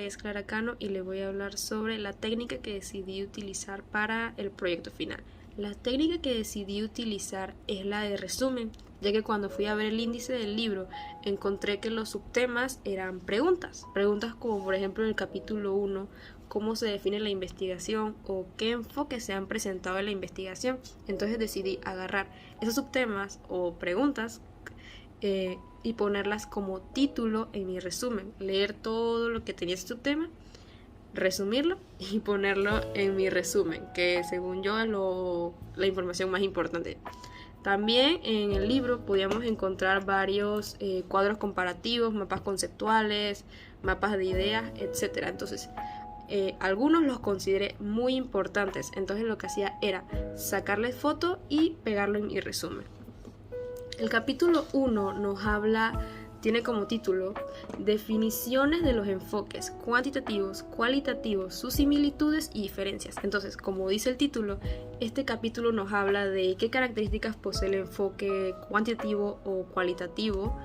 es Clara Cano y le voy a hablar sobre la técnica que decidí utilizar para el proyecto final. La técnica que decidí utilizar es la de resumen, ya que cuando fui a ver el índice del libro encontré que los subtemas eran preguntas como por ejemplo en el capítulo 1, cómo se define la investigación o qué enfoques se han presentado en la investigación. Entonces decidí agarrar esos subtemas o preguntas y ponerlas como título en mi resumen, leer todo lo que tenía ese subtema, resumirlo y ponerlo en mi resumen, que según yo es la información más importante. También en el libro podíamos encontrar varios cuadros comparativos, mapas conceptuales, mapas de ideas, etc. Entonces, algunos los consideré muy importantes. Entonces lo que hacía era sacarles foto y pegarlo en mi resumen. El capítulo 1 tiene como título definiciones de los enfoques cuantitativos, cualitativos, sus similitudes y diferencias. Entonces, como dice el título, este capítulo nos habla de qué características posee el enfoque cuantitativo o cualitativo,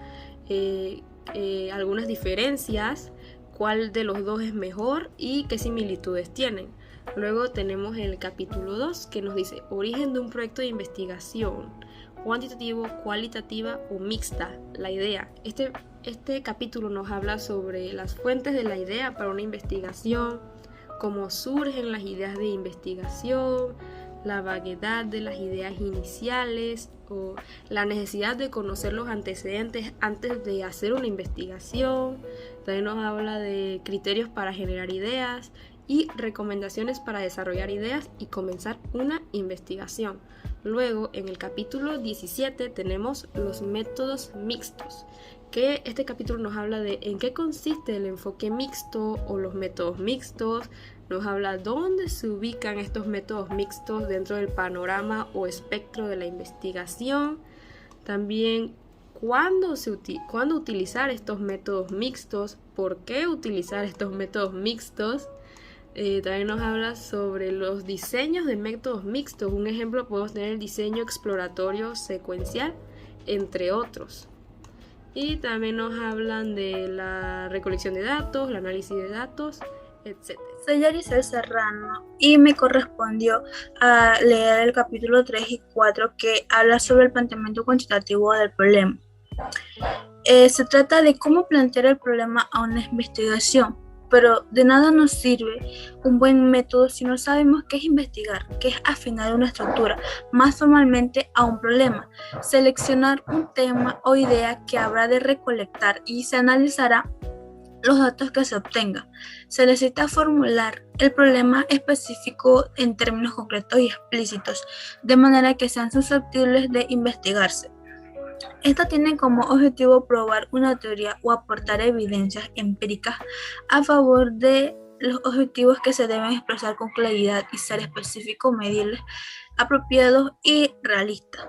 algunas diferencias, cuál de los dos es mejor y qué similitudes tienen. Luego tenemos el capítulo 2 que nos dice origen de un proyecto de investigación, cuantitativo, cualitativa o mixta, la idea. Este capítulo nos habla sobre las fuentes de la idea para una investigación, cómo surgen las ideas de investigación, la vaguedad de las ideas iniciales o la necesidad de conocer los antecedentes antes de hacer una investigación. También nos habla de criterios para generar ideas y recomendaciones para desarrollar ideas y comenzar una investigación. Luego, en el capítulo 17 tenemos los métodos mixtos, que este capítulo nos habla de en qué consiste el enfoque mixto o los métodos mixtos, nos habla dónde se ubican estos métodos mixtos dentro del panorama o espectro de la investigación, también cuándo utilizar estos métodos mixtos, por qué utilizar estos métodos mixtos. También nos habla sobre los diseños de métodos mixtos. Un ejemplo podemos tener el diseño exploratorio secuencial, entre otros. Y también nos hablan de la recolección de datos, el análisis de datos, etc. Soy Yaricel Serrano y me correspondió a leer el capítulo 3 y 4 que habla sobre el planteamiento cuantitativo del problema. Se trata de cómo plantear el problema a una investigación. Pero de nada nos sirve un buen método si no sabemos qué es investigar, qué es afinar una estructura, más formalmente a un problema, seleccionar un tema o idea que habrá de recolectar y se analizará los datos que se obtengan. Se necesita formular el problema específico en términos concretos y explícitos, de manera que sean susceptibles de investigarse. Esta tiene como objetivo probar una teoría o aportar evidencias empíricas a favor de los objetivos que se deben expresar con claridad y ser específicos, medibles, apropiados y realistas.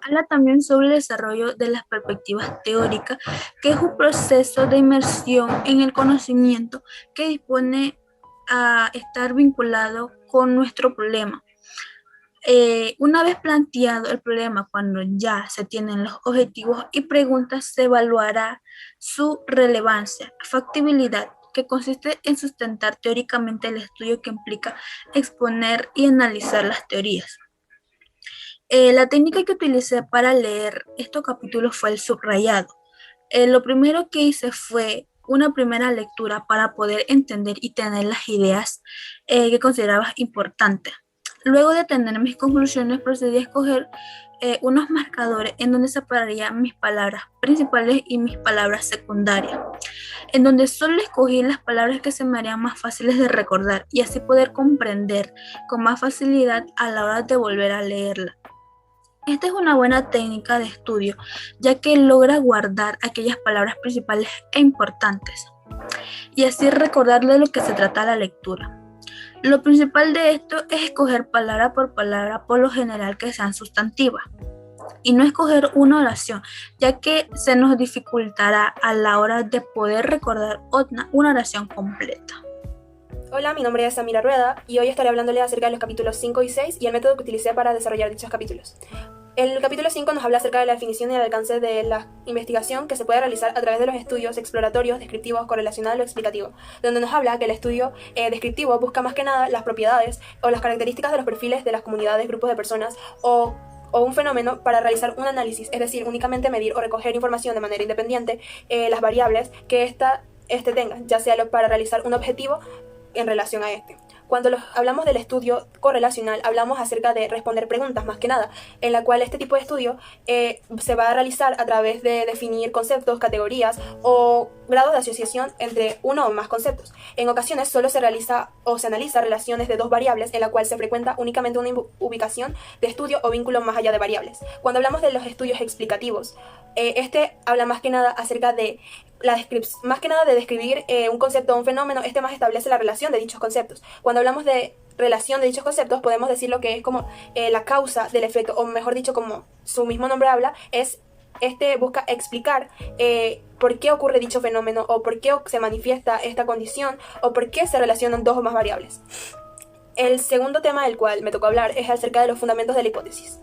Habla también sobre el desarrollo de las perspectivas teóricas, que es un proceso de inmersión en el conocimiento que dispone a estar vinculado con nuestro problema. Una vez planteado el problema, cuando ya se tienen los objetivos y preguntas, se evaluará su relevancia, factibilidad, que consiste en sustentar teóricamente el estudio que implica exponer y analizar las teorías. La técnica que utilicé para leer estos capítulos fue el subrayado. Lo primero que hice fue una primera lectura para poder entender y tener las ideas que consideraba importantes. Luego de tener mis conclusiones, procedí a escoger unos marcadores en donde separaría mis palabras principales y mis palabras secundarias, en donde solo escogí las palabras que se me harían más fáciles de recordar y así poder comprender con más facilidad a la hora de volver a leerla. Esta es una buena técnica de estudio, ya que logra guardar aquellas palabras principales e importantes y así recordar de lo que se trata la lectura. Lo principal de esto es escoger palabra por palabra, por lo general que sean sustantivas, y no escoger una oración, ya que se nos dificultará a la hora de poder recordar una oración completa. Hola, mi nombre es Samira Rueda y hoy estaré hablándole acerca de los capítulos 5 y 6 y el método que utilicé para desarrollar dichos capítulos. El capítulo 5 nos habla acerca de la definición y el alcance de la investigación que se puede realizar a través de los estudios exploratorios, descriptivos, correlacional o explicativo, donde nos habla que el estudio descriptivo busca más que nada las propiedades o las características de los perfiles de las comunidades, grupos de personas o un fenómeno para realizar un análisis, es decir, únicamente medir o recoger información de manera independiente las variables que este tenga, ya sea para realizar un objetivo en relación a este. Cuando hablamos del estudio correlacional, hablamos acerca de responder preguntas, más que nada, en la cual este tipo de estudio se va a realizar a través de definir conceptos, categorías o grados de asociación entre uno o más conceptos. En ocasiones solo se realiza o se analiza relaciones de dos variables en la cual se frecuenta únicamente una ubicación de estudio o vínculo más allá de variables. Cuando hablamos de los estudios explicativos, este habla más que nada acerca de más que nada de describir un concepto o un fenómeno. Este más establece la relación de dichos conceptos. Cuando hablamos de relación de dichos conceptos, podemos decir lo que es como la causa del efecto, o mejor dicho, como su mismo nombre habla, busca explicar por qué ocurre dicho fenómeno, o por qué se manifiesta esta condición, o por qué se relacionan dos o más variables. El segundo tema del cual me tocó hablar es acerca de los fundamentos de la hipótesis.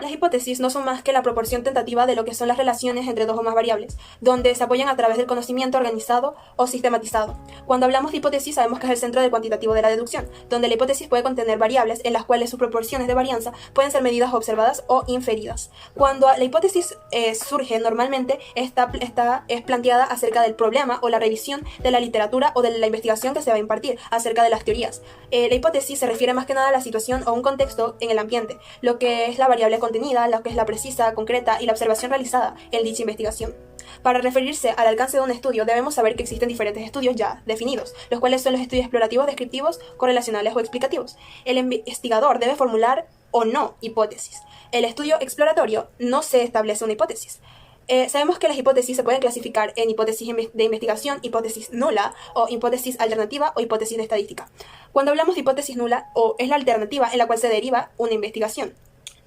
Las hipótesis no son más que la proporción tentativa de lo que son las relaciones entre dos o más variables, donde se apoyan a través del conocimiento organizado o sistematizado. Cuando hablamos de hipótesis, sabemos que es el centro del cuantitativo de la deducción, donde la hipótesis puede contener variables en las cuales sus proporciones de varianza pueden ser medidas, observadas o inferidas. Cuando la hipótesis surge, normalmente es planteada acerca del problema o la revisión de la literatura o de la investigación que se va a impartir acerca de las teorías. La hipótesis se refiere más que nada a la situación o un contexto en el ambiente, lo que es la variable contenida, lo que es la precisa, concreta y la observación realizada en dicha investigación. Para referirse al alcance de un estudio, debemos saber que existen diferentes estudios ya definidos, los cuales son los estudios explorativos, descriptivos, correlacionales o explicativos. El investigador debe formular o no hipótesis. El estudio exploratorio no se establece una hipótesis. Sabemos que las hipótesis se pueden clasificar en hipótesis de investigación, hipótesis nula, o hipótesis alternativa o hipótesis de estadística. Cuando hablamos de hipótesis nula, es la alternativa en la cual se deriva una investigación.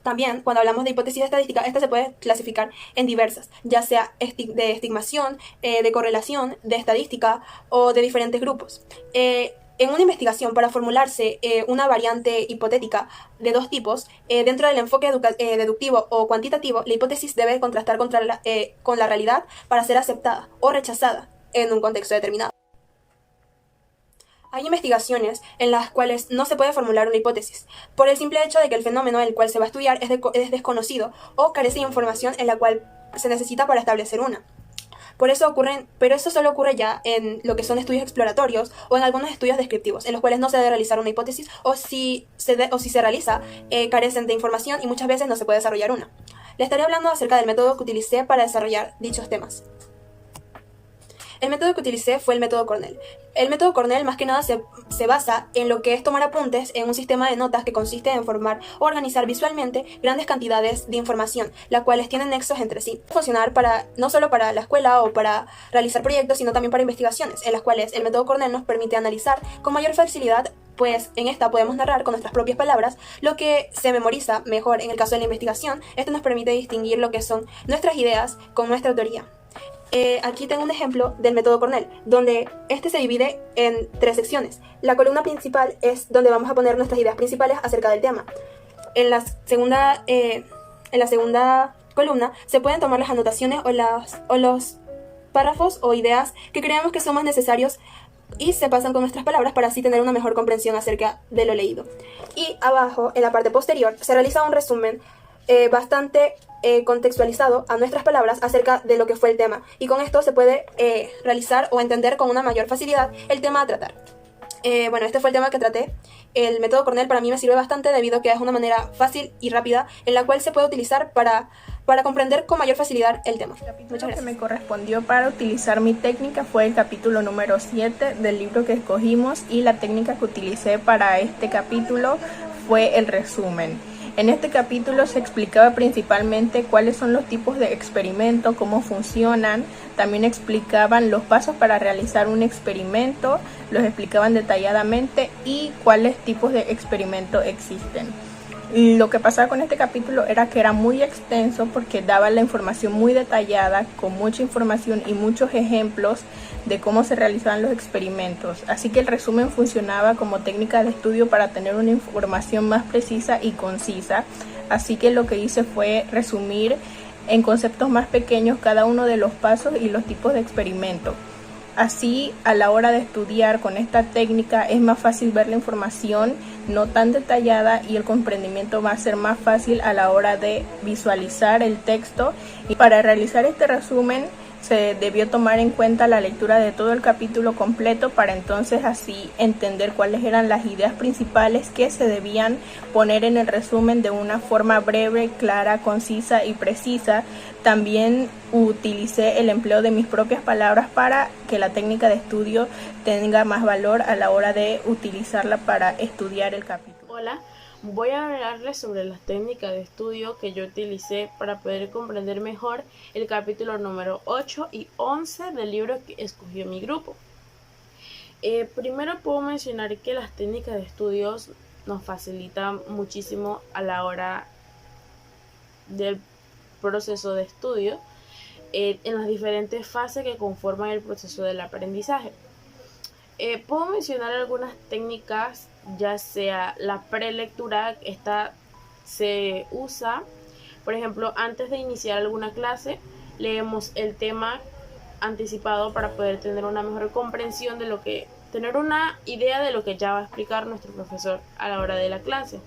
También, cuando hablamos de hipótesis de estadística, esta se puede clasificar en diversas, ya sea de estimación, de correlación, de estadística o de diferentes grupos. En una investigación, para formularse una variante hipotética de dos tipos, dentro del enfoque deductivo o cuantitativo, la hipótesis debe contrastar con la realidad para ser aceptada o rechazada en un contexto determinado. Hay investigaciones en las cuales no se puede formular una hipótesis, por el simple hecho de que el fenómeno el cual se va a estudiar es desconocido o carece de información en la cual se necesita para establecer una. Pero eso solo ocurre ya en lo que son estudios exploratorios o en algunos estudios descriptivos, en los cuales no se debe realizar una hipótesis, o si se realiza, carecen de información y muchas veces no se puede desarrollar una. Le estaré hablando acerca del método que utilicé para desarrollar dichos temas. El método que utilicé fue el método Cornell. El método Cornell más que nada se basa en lo que es tomar apuntes en un sistema de notas que consiste en formar o organizar visualmente grandes cantidades de información, las cuales tienen nexos entre sí. Funcionar no solo para la escuela o para realizar proyectos, sino también para investigaciones, en las cuales el método Cornell nos permite analizar con mayor facilidad, pues en esta podemos narrar con nuestras propias palabras lo que se memoriza mejor. En el caso de la investigación, esto nos permite distinguir lo que son nuestras ideas con nuestra teoría. Aquí tengo un ejemplo del método Cornell, donde este se divide en 3 secciones. La columna principal es donde vamos a poner nuestras ideas principales acerca del tema. En la segunda columna se pueden tomar las anotaciones o los párrafos o ideas que creemos que son más necesarios y se pasan con nuestras palabras para así tener una mejor comprensión acerca de lo leído. Y abajo, en la parte posterior, se realiza un resumen bastante contextualizado a nuestras palabras acerca de lo que fue el tema, y con esto se puede realizar o entender con una mayor facilidad el tema a tratar. Bueno, este fue el tema que traté. El método Cornell para mí me sirve bastante debido a que es una manera fácil y rápida en la cual se puede utilizar para comprender con mayor facilidad el tema. El capítulo que me correspondió para utilizar mi técnica fue el capítulo número 7 del libro que escogimos, y la técnica que utilicé para este capítulo fue el resumen. En este capítulo se explicaba principalmente cuáles son los tipos de experimento, cómo funcionan. También explicaban los pasos para realizar un experimento, los explicaban detalladamente, y cuáles tipos de experimento existen. Lo que pasaba con este capítulo era que era muy extenso porque daba la información muy detallada, con mucha información y muchos ejemplos de cómo se realizaban los experimentos. Así que el resumen funcionaba como técnica de estudio para tener una información más precisa y concisa. Así que lo que hice fue resumir en conceptos más pequeños cada uno de los pasos y los tipos de experimento. Así, a la hora de estudiar con esta técnica es más fácil ver la información no tan detallada y el comprendimiento va a ser más fácil a la hora de visualizar el texto. Y para realizar este resumen se debió tomar en cuenta la lectura de todo el capítulo completo para entonces así entender cuáles eran las ideas principales que se debían poner en el resumen de una forma breve, clara, concisa y precisa. También utilicé el empleo de mis propias palabras para que la técnica de estudio tenga más valor a la hora de utilizarla para estudiar el capítulo. Hola, voy a hablarles sobre las técnicas de estudio que yo utilicé para poder comprender mejor el capítulo número 8 y 11 del libro que escogió mi grupo. Primero puedo mencionar que las técnicas de estudios nos facilitan muchísimo a la hora del proceso de estudio en las diferentes fases que conforman el proceso del aprendizaje. Puedo mencionar algunas técnicas, ya sea la prelectura. Esta se usa, por ejemplo, antes de iniciar alguna clase, leemos el tema anticipado para poder tener una mejor comprensión de lo que, tener una idea de lo que ya va a explicar nuestro profesor a la hora de la clase.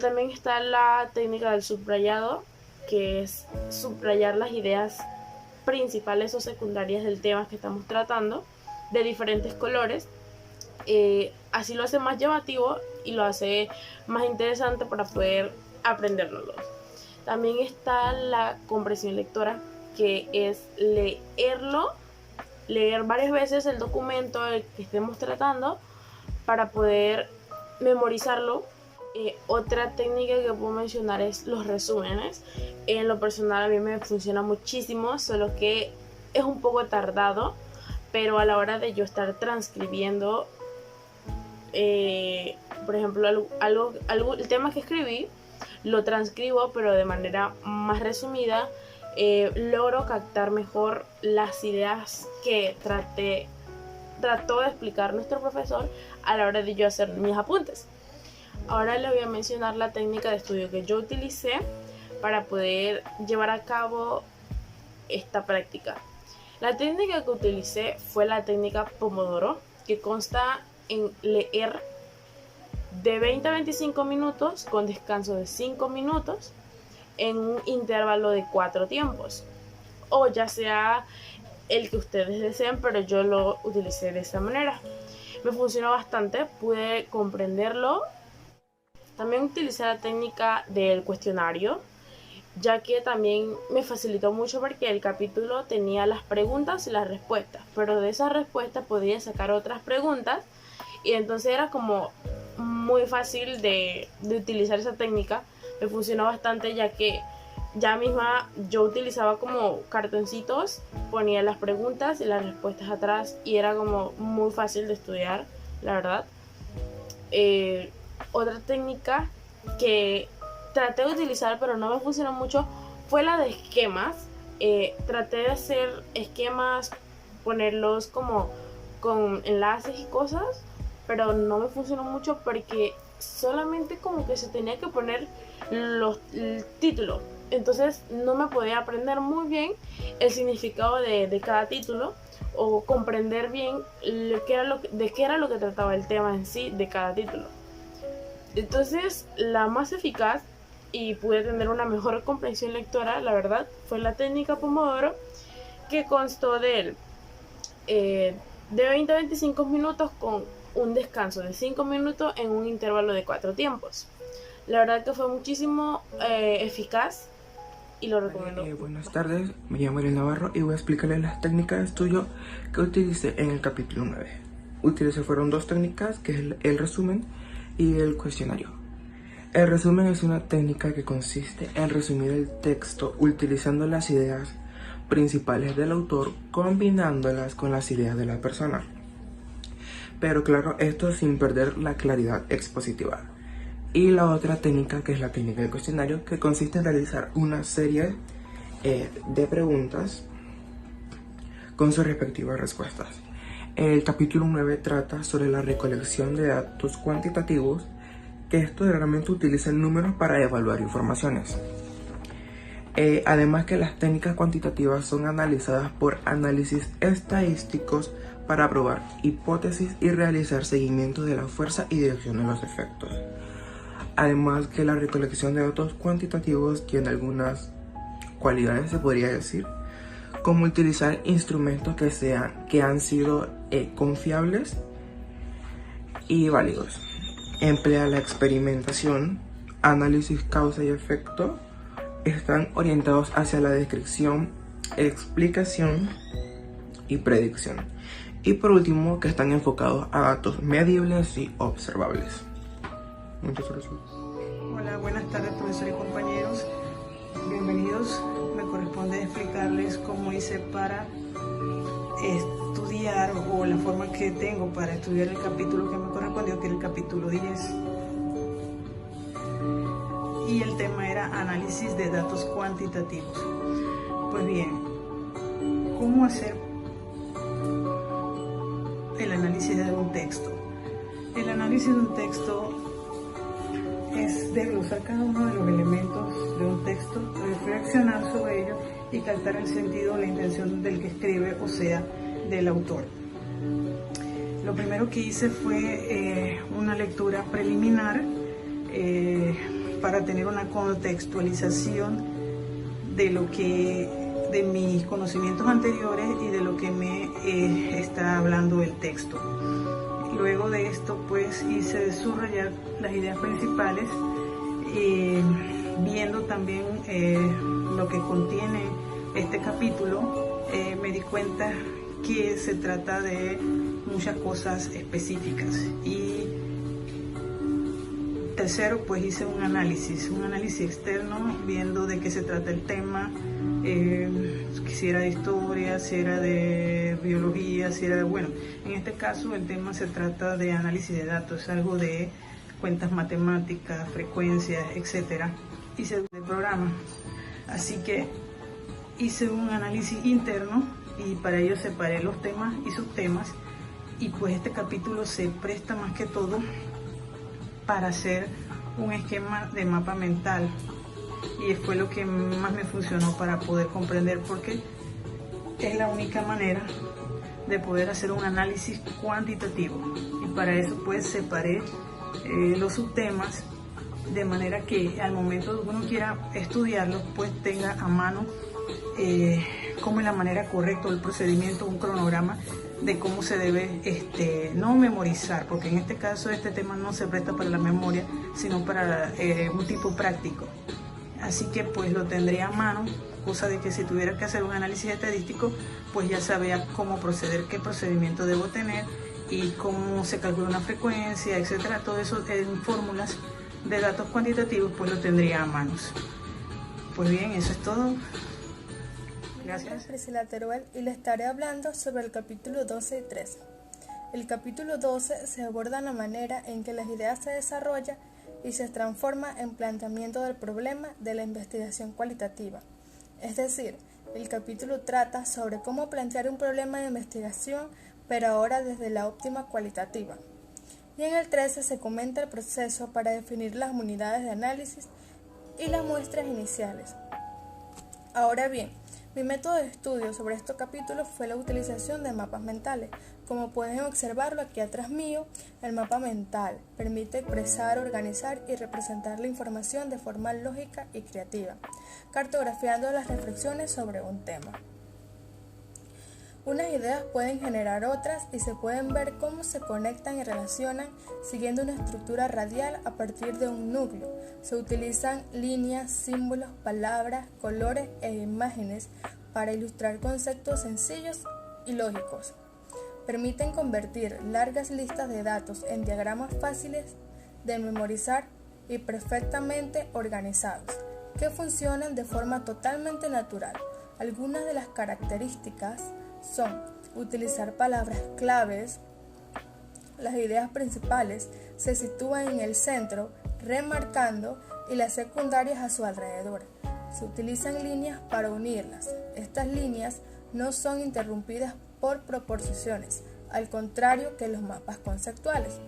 También está la técnica del subrayado, que es subrayar las ideas principales o secundarias del tema que estamos tratando de diferentes colores. Así lo hace más llamativo y lo hace más interesante para poder aprendérnoslo. También está la comprensión lectora, que es leer varias veces el documento que estemos tratando para poder memorizarlo. Otra técnica que puedo mencionar es los resúmenes. En lo personal a mí me funciona muchísimo, solo que es un poco tardado, pero a la hora de yo estar transcribiendo, por ejemplo, el tema que escribí, lo transcribo, pero de manera más resumida. Logro captar mejor las ideas que trató de explicar nuestro profesor a la hora de yo hacer mis apuntes. Ahora les voy a mencionar la técnica de estudio que yo utilicé para poder llevar a cabo esta práctica. La técnica que utilicé fue la técnica Pomodoro, que consta en leer de 20 a 25 minutos con descanso de 5 minutos en un intervalo de 4 tiempos, o ya sea el que ustedes deseen, pero yo lo utilicé de esta manera. Me funcionó bastante, pude comprenderlo. También utilicé la técnica del cuestionario, ya que también me facilitó mucho porque el capítulo tenía las preguntas y las respuestas, pero de esas respuestas podía sacar otras preguntas y entonces era como muy fácil de utilizar esa técnica. Me funcionó bastante, ya que ya misma yo utilizaba como cartoncitos, ponía las preguntas y las respuestas atrás y era como muy fácil de estudiar, la verdad. Otra técnica que traté de utilizar pero no me funcionó mucho fue la de esquemas. Traté de hacer esquemas, ponerlos como con enlaces y cosas, pero no me funcionó mucho porque solamente como que se tenía que poner el título, entonces no me podía aprender muy bien el significado de cada título o comprender bien de qué era lo que trataba el tema en sí de cada título. Entonces la más eficaz y pude tener una mejor comprensión lectora, la verdad, fue la técnica Pomodoro, que constó de 20 a 25 minutos con un descanso de 5 minutos en un intervalo de 4 tiempos. La verdad que fue muchísimo eficaz y lo recomiendo. Buenas tardes, me llamo Ariel Navarro y voy a explicarles las técnicas de estudio que utilicé en el capítulo 9. Fueron dos técnicas, que es el resumen y el cuestionario. El resumen es una técnica que consiste en resumir el texto utilizando las ideas principales del autor, combinándolas con las ideas de la persona. Pero claro, esto sin perder la claridad expositiva. Y la otra técnica, que es la técnica del cuestionario, que consiste en realizar una serie de preguntas con sus respectivas respuestas. El capítulo 9 trata sobre la recolección de datos cuantitativos, que esto realmente utiliza números para evaluar informaciones. Además que las técnicas cuantitativas son analizadas por análisis estadísticos para probar hipótesis y realizar seguimiento de la fuerza y dirección de los efectos. Además que la recolección de datos cuantitativos tiene algunas cualidades, se podría decir, como utilizar instrumentos que han sido confiables y válidos. Emplea la experimentación, análisis causa y efecto, están orientados hacia la descripción, explicación y predicción. Y por último, que están enfocados a datos medibles y observables. Muchas gracias. Hola, buenas tardes, profesor y compañeros. Bienvenidos. Me corresponde explicarles cómo hice para estudiar, o la forma que tengo para estudiar el capítulo que me correspondió, que era el capítulo 10. Y el tema era análisis de datos cuantitativos. Pues bien, ¿cómo hacer el análisis de un texto? El análisis de un texto es desglosar cada uno de los elementos de un texto, reflexionar sobre ello y captar el sentido o la intención del que escribe, o sea, del autor. Lo primero que hice fue una lectura preliminar para tener una contextualización de mis conocimientos anteriores y de lo que me está hablando el texto. Luego de esto, pues hice subrayar las ideas principales, viendo también lo que contiene este capítulo. Me di cuenta que se trata de muchas cosas específicas. Y tercero, pues hice un análisis externo, viendo de qué se trata el tema, si era de historia, si era de biología, si era de... Bueno, en este caso el tema se trata de análisis de datos, algo de cuentas matemáticas, frecuencias, etcétera. Hice el programa, así que hice un análisis interno y para ello separé los temas y subtemas, y pues este capítulo se presta más que todo para hacer un esquema de mapa mental, y fue lo que más me funcionó para poder comprender, porque es la única manera de poder hacer un análisis cuantitativo, y para eso pues separé los subtemas de manera que al momento de que uno quiera estudiarlo pues tenga a mano cómo es la manera correcta, el procedimiento, un cronograma de cómo se debe no memorizar, porque en este caso este tema no se presta para la memoria, sino para un tipo práctico. Así que pues lo tendría a mano, cosa de que si tuviera que hacer un análisis estadístico, pues ya sabía cómo proceder, qué procedimiento debo tener y cómo se calcula una frecuencia, etcétera. Todo eso en fórmulas de datos cuantitativos, pues lo tendría a manos. Pues bien, eso es todo. Gracias. Mi nombre es Priscila Teruel y les estaré hablando sobre el capítulo 12 y 13. El capítulo 12 se aborda la manera en que las ideas se desarrollan y se transforma en planteamiento del problema de la investigación cualitativa. Es decir, el capítulo trata sobre cómo plantear un problema de investigación, pero ahora desde la óptima cualitativa. Y en el 13 se comenta el proceso para definir las unidades de análisis y las muestras iniciales. Ahora bien, mi método de estudio sobre estos capítulos fue la utilización de mapas mentales. Como pueden observarlo aquí atrás mío, el mapa mental permite expresar, organizar y representar la información de forma lógica y creativa, cartografiando las reflexiones sobre un tema. Unas ideas pueden generar otras y se pueden ver cómo se conectan y relacionan siguiendo una estructura radial a partir de un núcleo. Se utilizan líneas, símbolos, palabras, colores e imágenes para ilustrar conceptos sencillos y lógicos. Permiten convertir largas listas de datos en diagramas fáciles de memorizar y perfectamente organizados, que funcionan de forma totalmente natural. Algunas de las características son utilizar palabras claves, las ideas principales se sitúan en el centro remarcando y las secundarias a su alrededor. Se utilizan líneas para unirlas. Estas líneas no son interrumpidas por proposiciones, al contrario que los mapas conceptuales.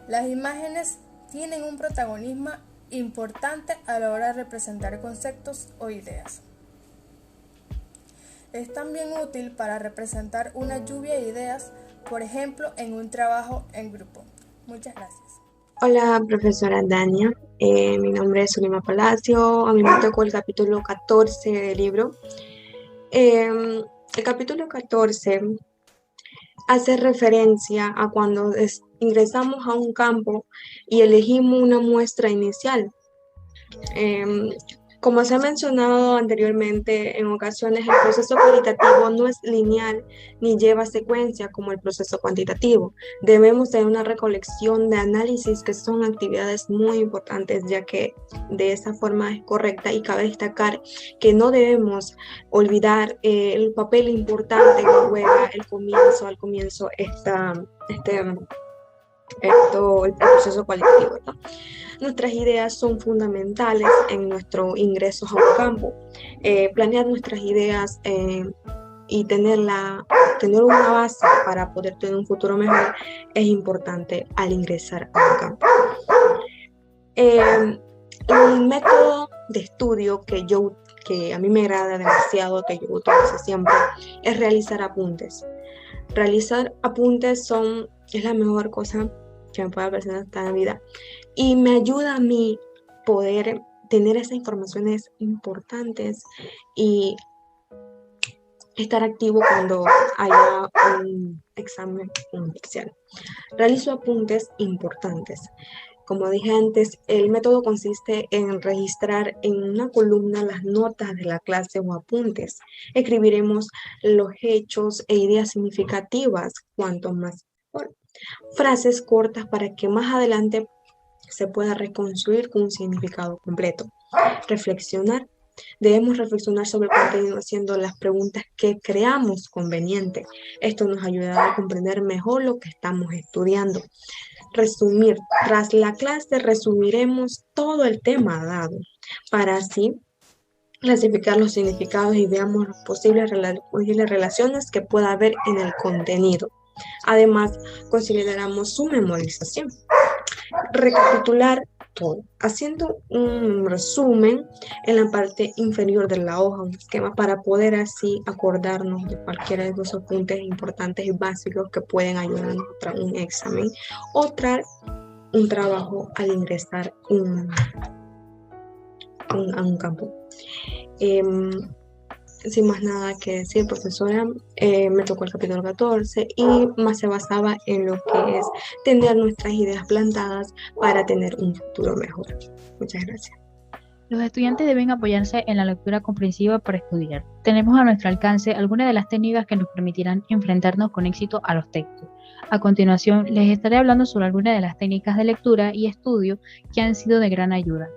Las imágenes tienen un protagonismo importante a la hora de representar conceptos o ideas. Es también útil para representar una lluvia de ideas, por ejemplo, en un trabajo en grupo. Muchas gracias. Hola, profesora Dania. Mi nombre es Zulima Palacio. A mí me tocó el capítulo 14 del libro. El capítulo 14 hace referencia a cuando ingresamos a un campo y elegimos una muestra inicial. Como se ha mencionado anteriormente, en ocasiones el proceso cualitativo no es lineal ni lleva secuencia como el proceso cuantitativo. Debemos tener una recolección de análisis que son actividades muy importantes, ya que de esa forma es correcta, y cabe destacar que no debemos olvidar el papel importante que juega el comienzo el proceso cualitativo, ¿no? Nuestras ideas son fundamentales en nuestro ingreso a un campo. Planear nuestras ideas y tener una base para poder tener un futuro mejor es importante al ingresar a un campo. Un método de estudio que a mí me agrada demasiado, que yo utilizo siempre, es realizar apuntes. Realizar apuntes es la mejor cosa que me puede pasar en esta vida, y me ayuda a mí poder tener esas informaciones importantes y estar activo cuando haya un examen parcial. Realizo apuntes importantes. Como dije antes, el método consiste en registrar en una columna las notas de la clase o apuntes. Escribiremos los hechos e ideas significativas, cuanto más mejor. Frases cortas para que más adelante se pueda reconstruir con un significado completo. Reflexionar. Debemos reflexionar sobre el contenido haciendo las preguntas que creamos convenientes. Esto nos ayudará a comprender mejor lo que estamos estudiando. Resumir. Tras la clase resumiremos todo el tema dado, para así clasificar los significados y veamos las posibles relaciones que pueda haber en el contenido. Además, consideramos su memorización. Recapitular todo, haciendo un resumen en la parte inferior de la hoja, un esquema, para poder así acordarnos de cualquiera de los apuntes importantes y básicos que pueden ayudarnos a un examen o un trabajo al ingresar a un campo. Sin más nada que decir, profesora, me tocó el capítulo 14 y más se basaba en lo que es tener nuestras ideas plantadas para tener un futuro mejor. Muchas gracias. Los estudiantes deben apoyarse en la lectura comprensiva para estudiar. Tenemos a nuestro alcance algunas de las técnicas que nos permitirán enfrentarnos con éxito a los textos. A continuación, les estaré hablando sobre algunas de las técnicas de lectura y estudio que han sido de gran ayuda.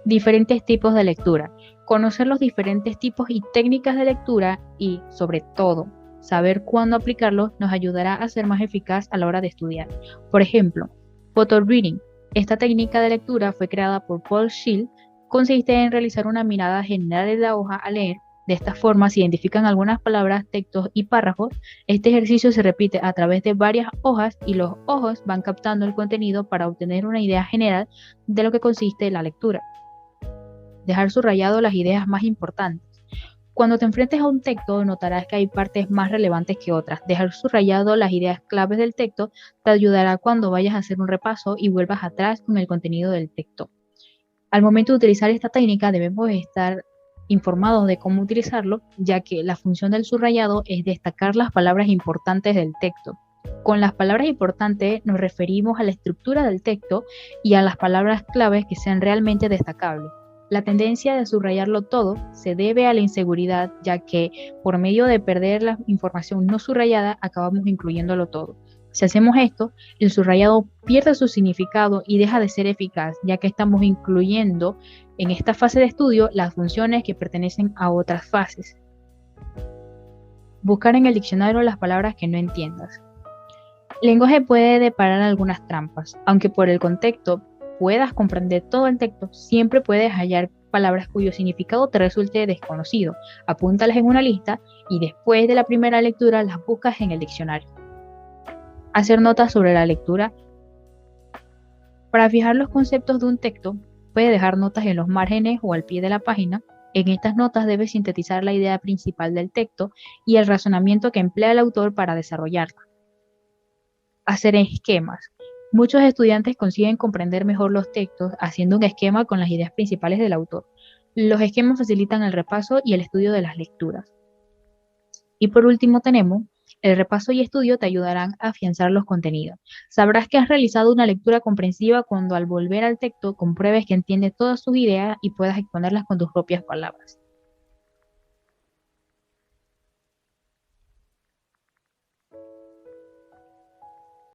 Diferentes tipos de lectura. Conocer los diferentes tipos y técnicas de lectura y, sobre todo, saber cuándo aplicarlos nos ayudará a ser más eficaz a la hora de estudiar. Por ejemplo, photo reading. Esta técnica de lectura fue creada por Paul Schill. Consiste en realizar una mirada general de la hoja a leer. De esta forma se identifican algunas palabras, textos y párrafos. Este ejercicio se repite a través de varias hojas y los ojos van captando el contenido para obtener una idea general de lo que consiste la lectura. Dejar subrayado las ideas más importantes. Cuando te enfrentes a un texto, notarás que hay partes más relevantes que otras. Dejar subrayado las ideas claves del texto te ayudará cuando vayas a hacer un repaso y vuelvas atrás con el contenido del texto. Al momento de utilizar esta técnica debemos estar informados de cómo utilizarlo, ya que la función del subrayado es destacar las palabras importantes del texto. Con las palabras importantes nos referimos a la estructura del texto y a las palabras claves que sean realmente destacables. La tendencia de subrayarlo todo se debe a la inseguridad, ya que por medio de perder la información no subrayada acabamos incluyéndolo todo. Si hacemos esto, el subrayado pierde su significado y deja de ser eficaz, ya que estamos incluyendo en esta fase de estudio las funciones que pertenecen a otras fases. Buscar en el diccionario las palabras que no entiendas. El lenguaje puede deparar algunas trampas, aunque por el contexto puedas comprender todo el texto, siempre puedes hallar palabras cuyo significado te resulte desconocido. Apúntalas en una lista y después de la primera lectura las buscas en el diccionario. Hacer notas sobre la lectura. Para fijar los conceptos de un texto, puedes dejar notas en los márgenes o al pie de la página. En estas notas debes sintetizar la idea principal del texto y el razonamiento que emplea el autor para desarrollarla. Hacer esquemas. Muchos estudiantes consiguen comprender mejor los textos haciendo un esquema con las ideas principales del autor. Los esquemas facilitan el repaso y el estudio de las lecturas. Y por último tenemos, el repaso y estudio te ayudarán a afianzar los contenidos. Sabrás que has realizado una lectura comprensiva cuando al volver al texto compruebes que entiendes todas sus ideas y puedas exponerlas con tus propias palabras.